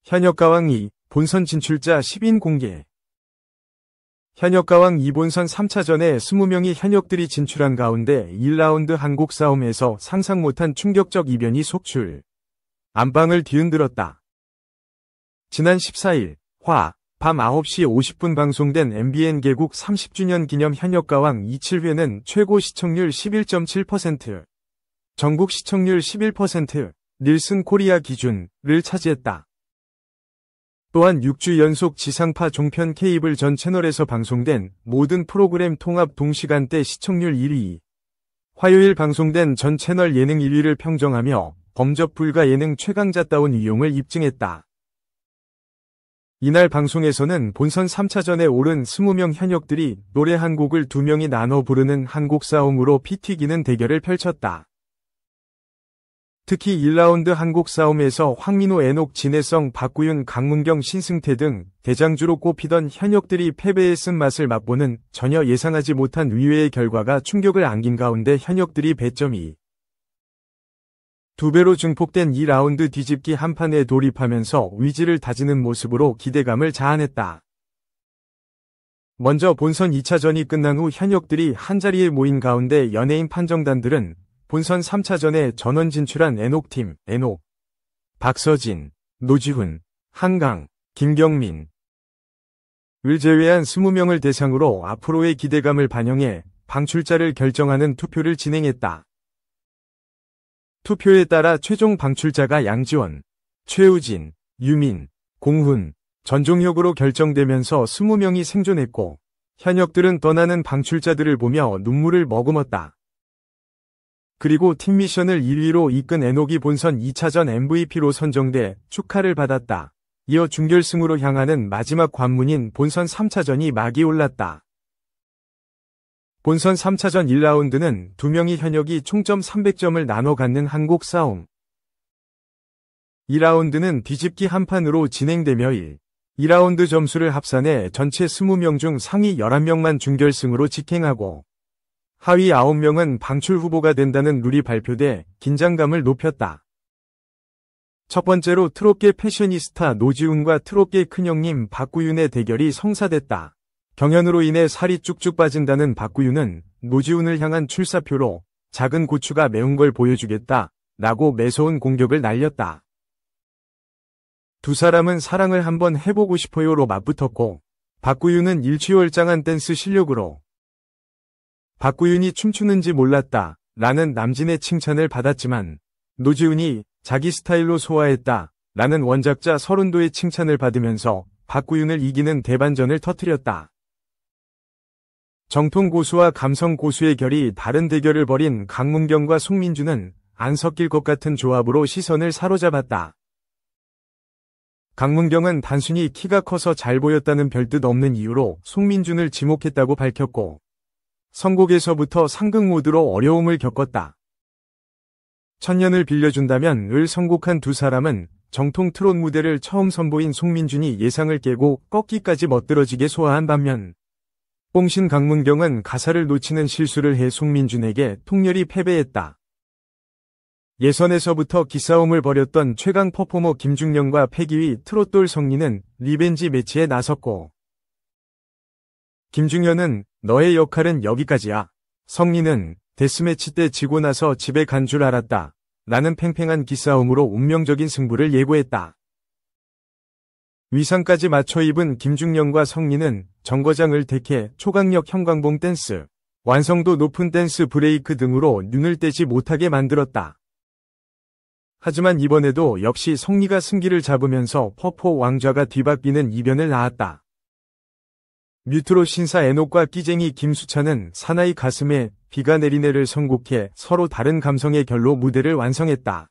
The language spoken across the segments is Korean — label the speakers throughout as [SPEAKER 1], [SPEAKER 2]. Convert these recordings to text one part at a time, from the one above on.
[SPEAKER 1] 현역가왕 2, 본선 진출자 10인 공개. 현역가왕 2본선 3차전에 20명이 현역들이 진출한 가운데 1라운드 한국 싸움에서 상상 못한 충격적 이변이 속출. 안방을 뒤흔들었다. 지난 14일, 밤 9시 50분 방송된 MBN 개국 30주년 기념 현역가왕 27회는 최고 시청률 11.7%, 전국 시청률 11%, 닐슨 코리아 기준을 차지했다. 또한 6주 연속 지상파 종편 케이블 전 채널에서 방송된 모든 프로그램 통합 동시간대 시청률 1위, 화요일 방송된 전 채널 예능 1위를 평정하며 범접 불가 예능 최강자다운 위용을 입증했다. 이날 방송에서는 본선 3차전에 오른 20명 현역들이 노래 한 곡을 2명이 나눠 부르는 한곡 싸움으로 피 튀기는 대결을 펼쳤다. 특히 1라운드 한곡 싸움에서 황민호, 애녹, 진해성, 박구윤, 강문경, 신승태 등 대장주로 꼽히던 현역들이 패배의 쓴맛을 맛보는 전혀 예상하지 못한 의외의 결과가 충격을 안긴 가운데 현역들이 배점이 2배로 증폭된 2라운드 뒤집기 한판에 돌입하면서 의지를 다지는 모습으로 기대감을 자아냈다. 먼저 본선 2차전이 끝난 후 현역들이 한자리에 모인 가운데 연예인 판정단들은 본선 3차전에 전원 진출한 애녹팀, 애녹, 박서진, 노지훈, 한강, 김경민 을 제외한 20명을 대상으로 앞으로의 기대감을 반영해 방출자를 결정하는 투표를 진행했다. 투표에 따라 최종 방출자가 양지원, 최우진, 유민, 공훈, 전종혁으로 결정되면서 20명이 생존했고 현역들은 떠나는 방출자들을 보며 눈물을 머금었다. 그리고 팀 미션을 1위로 이끈 애녹이 본선 2차전 MVP로 선정돼 축하를 받았다. 이어 준결승으로 향하는 마지막 관문인 본선 3차전이 막이 올랐다. 본선 3차전 1라운드는 2명의 현역이 총점 300점을 나눠 갖는 한곡 싸움. 2라운드는 뒤집기 한판으로 진행되며 2라운드 점수를 합산해 전체 20명 중 상위 11명만 준결승으로 직행하고 하위 9명은 방출 후보가 된다는 룰이 발표돼 긴장감을 높였다. 첫 번째로 트롯계 패셔니스타 노지훈과 트롯계 큰형님 박구윤의 대결이 성사됐다. 경연으로 인해 살이 쭉쭉 빠진다는 박구윤은 노지훈을 향한 출사표로 작은 고추가 매운 걸 보여주겠다 라고 매서운 공격을 날렸다. 두 사람은 사랑을 한번 해보고 싶어요로 맞붙었고 박구윤은 일취월장한 댄스 실력으로 박구윤이 춤추는지 몰랐다 라는 남진의 칭찬을 받았지만 노지훈이 자기 스타일로 소화했다 라는 원작자 서른도의 칭찬을 받으면서 박구윤을 이기는 대반전을 터뜨렸다. 정통 고수와 감성 고수의 결이 다른 대결을 벌인 강문경과 송민주는 안 섞일 것 같은 조합으로 시선을 사로잡았다. 강문경은 단순히 키가 커서 잘 보였다는 별뜻 없는 이유로 송민준을 지목했다고 밝혔고 선곡에서부터 상극 모드로 어려움을 겪었다. 천년을 빌려준다면 을 선곡한 두 사람은 정통 트롯 무대를 처음 선보인 송민준이 예상을 깨고 꺾기까지 멋들어지게 소화한 반면 뽕신 강문경은 가사를 놓치는 실수를 해 송민준에게 통렬히 패배했다. 예선에서부터 기싸움을 벌였던 최강 퍼포머 김중령과 패기위 트롯돌 성리는 리벤지 매치에 나섰고 김중현은 너의 역할은 여기까지야. 성리는 데스매치 때 지고 나서 집에 간 줄 알았다. 라는 팽팽한 기싸움으로 운명적인 승부를 예고했다. 위상까지 맞춰 입은 김중령과 성리는 정거장을 택해 초강력 형광봉 댄스, 완성도 높은 댄스 브레이크 등으로 눈을 떼지 못하게 만들었다. 하지만 이번에도 역시 성리가 승기를 잡으면서 퍼포 왕좌가 뒤바뀌는 이변을 낳았다. 뮤트로 신사 애녹과 끼쟁이 김수찬은 사나이 가슴에 비가 내리네를 선곡해 서로 다른 감성의 결로 무대를 완성했다.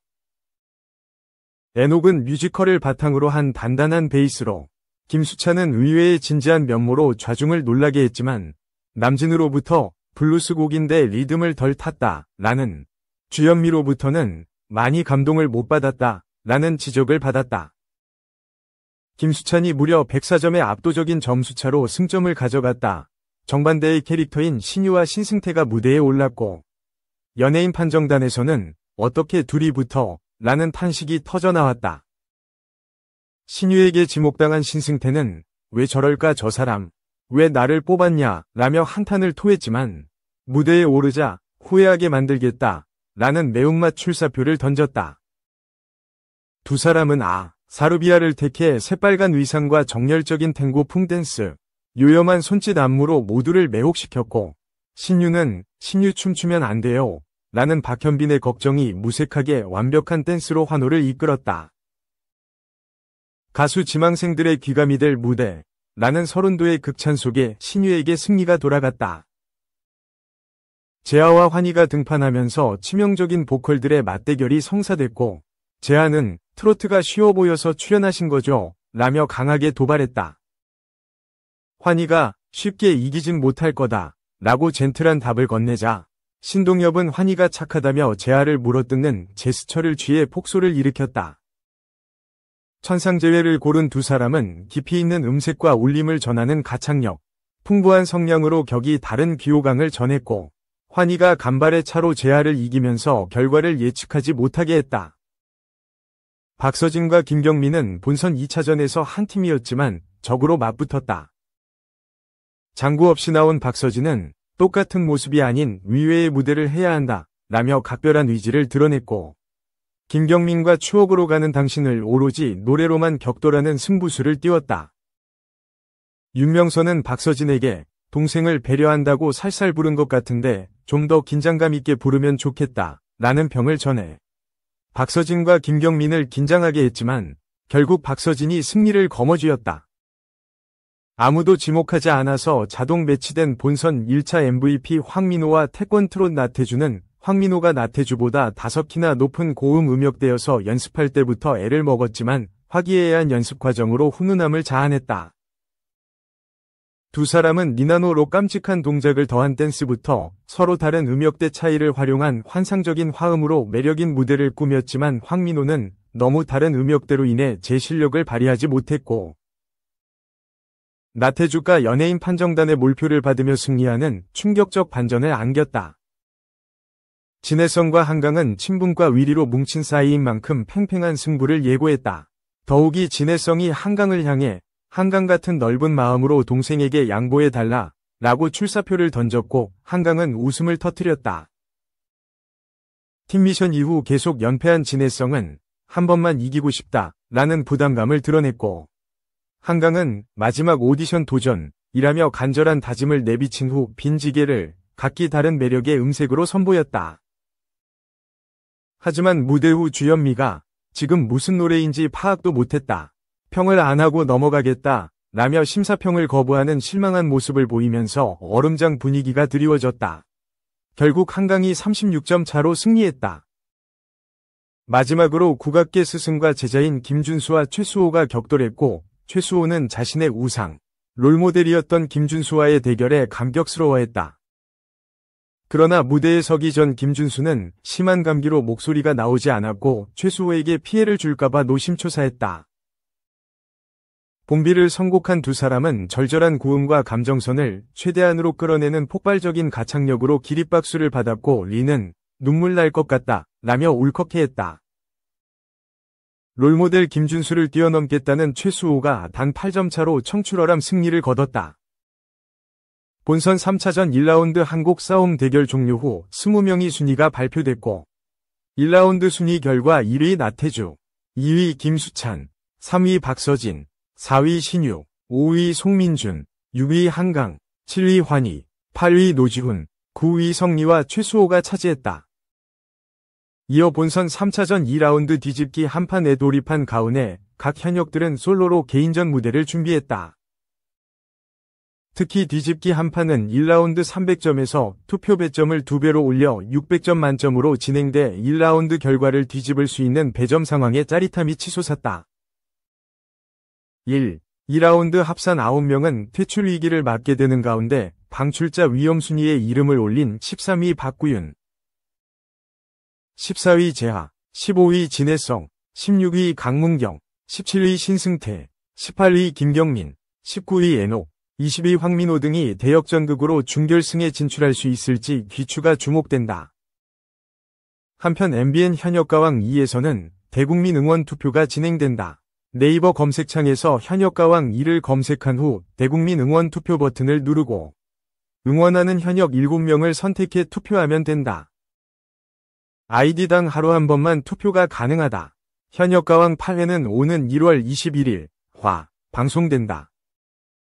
[SPEAKER 1] 애녹은 뮤지컬을 바탕으로 한 단단한 베이스로, 김수찬은 의외의 진지한 면모로 좌중을 놀라게 했지만 남진으로부터 블루스 곡인데 리듬을 덜 탔다 라는, 주현미로부터는 많이 감동을 못 받았다 라는 지적을 받았다. 김수찬이 무려 104점의 압도적인 점수차로 승점을 가져갔다. 정반대의 캐릭터인 신유와 신승태가 무대에 올랐고 연예인 판정단에서는 어떻게 둘이 붙어? 라는 탄식이 터져나왔다. 신유에게 지목당한 신승태는 왜 저럴까 저 사람, 왜 나를 뽑았냐 라며 한탄을 토했지만 무대에 오르자 후회하게 만들겠다 라는 매운맛 출사표를 던졌다. 두 사람은 사루비아를 택해 새빨간 의상과 정열적인 탱고 풍댄스, 요염한 손짓 안무로 모두를 매혹시켰고 신유는 신유 춤추면 안 돼요 라는 박현빈의 걱정이 무색하게 완벽한 댄스로 환호를 이끌었다. 가수 지망생들의 귀감이 될 무대 라는 서른도의 극찬 속에 신유에게 승리가 돌아갔다. 재하와 환희가 등판하면서 치명적인 보컬들의 맞대결이 성사됐고 재하는 트로트가 쉬워 보여서 출연하신 거죠 라며 강하게 도발했다. 환희가 쉽게 이기진 못할 거다 라고 젠틀한 답을 건네자 신동엽은 환희가 착하다며 재하를 물어뜯는 제스처를 취해 폭소를 일으켰다. 천상재회를 고른 두 사람은 깊이 있는 음색과 울림을 전하는 가창력, 풍부한 성량으로 격이 다른 귀호강을 전했고 환희가 간발의 차로 재하를 이기면서 결과를 예측하지 못하게 했다. 박서진과 김경민은 본선 2차전에서 한 팀이었지만 적으로 맞붙었다. 장구 없이 나온 박서진은 똑같은 모습이 아닌 위외의 무대를 해야 한다 라며 각별한 의지를 드러냈고 김경민과 추억으로 가는 당신을 오로지 노래로만 격돌하는 승부수를 띄웠다. 윤명선은 박서진에게 동생을 배려한다고 살살 부른 것 같은데 좀 더 긴장감 있게 부르면 좋겠다 라는 평을 전해 박서진과 김경민을 긴장하게 했지만 결국 박서진이 승리를 거머쥐었다. 아무도 지목하지 않아서 자동 매치된 본선 1차 MVP 황민호와 태권 트롯 나태주는 황민호가 나태주보다 5키나 높은 고음 음역대여서 연습할 때부터 애를 먹었지만 화기애애한 연습 과정으로 훈훈함을 자아냈다. 두 사람은 니나노로 깜찍한 동작을 더한 댄스부터 서로 다른 음역대 차이를 활용한 환상적인 화음으로 매력인 무대를 꾸몄지만 황민호는 너무 다른 음역대로 인해 제 실력을 발휘하지 못했고 나태주가 연예인 판정단의 몰표를 받으며 승리하는 충격적 반전을 안겼다. 진해성과 한강은 친분과 위리로 뭉친 사이인 만큼 팽팽한 승부를 예고했다. 더욱이 진해성이 한강을 향해 한강 같은 넓은 마음으로 동생에게 양보해달라 라고 출사표를 던졌고 한강은 웃음을 터뜨렸다. 팀 미션 이후 계속 연패한 진해성은 한 번만 이기고 싶다 라는 부담감을 드러냈고 한강은 마지막 오디션 도전이라며 간절한 다짐을 내비친 후 빈지게를 각기 다른 매력의 음색으로 선보였다. 하지만 무대 후 주현미가 지금 무슨 노래인지 파악도 못했다. 평을 안 하고 넘어가겠다 라며 심사평을 거부하는 실망한 모습을 보이면서 얼음장 분위기가 드리워졌다. 결국 한강이 36점 차로 승리했다. 마지막으로 국악계 스승과 제자인 김준수와 최수호가 격돌했고 최수호는 자신의 우상, 롤모델이었던 김준수와의 대결에 감격스러워했다. 그러나 무대에 서기 전 김준수는 심한 감기로 목소리가 나오지 않았고 최수호에게 피해를 줄까봐 노심초사했다. 봄비를 선곡한 두 사람은 절절한 고음과 감정선을 최대한으로 끌어내는 폭발적인 가창력으로 기립박수를 받았고 리는 눈물 날 것 같다 라며 울컥해했다. 롤모델 김준수를 뛰어넘겠다는 최수호가 단 8점 차로 청출어람 승리를 거뒀다. 본선 3차전 1라운드 한곡 싸움 대결 종료 후 20명의 순위가 발표됐고 1라운드 순위 결과 1위 나태주, 2위 김수찬, 3위 박서진, 4위 신유, 5위 송민준, 6위 한강, 7위 환희, 8위 노지훈, 9위 성리와 최수호가 차지했다. 이어 본선 3차전 2라운드 뒤집기 한판에 돌입한 가운데 각 현역들은 솔로로 개인전 무대를 준비했다. 특히 뒤집기 한판은 1라운드 300점에서 투표 배점을 2배로 올려 600점 만점으로 진행돼 1라운드 결과를 뒤집을 수 있는 배점 상황에 짜릿함이 치솟았다. 2라운드 합산 9명은 퇴출 위기를 맞게 되는 가운데 방출자 위험 순위에 이름을 올린 13위 박구윤, 14위 재하, 15위 진해성, 16위 강문경, 17위 신승태, 18위 김경민, 19위 애녹, 20위 황민호 등이 대역전극으로 준결승에 진출할 수 있을지 귀추가 주목된다. 한편 MBN 현역가왕 2에서는 대국민 응원 투표가 진행된다. 네이버 검색창에서 현역가왕 2를 검색한 후 대국민 응원 투표 버튼을 누르고 응원하는 현역 7명을 선택해 투표하면 된다. 아이디당 하루 한 번만 투표가 가능하다. 현역가왕 8회는 오는 1월 21일 방송된다.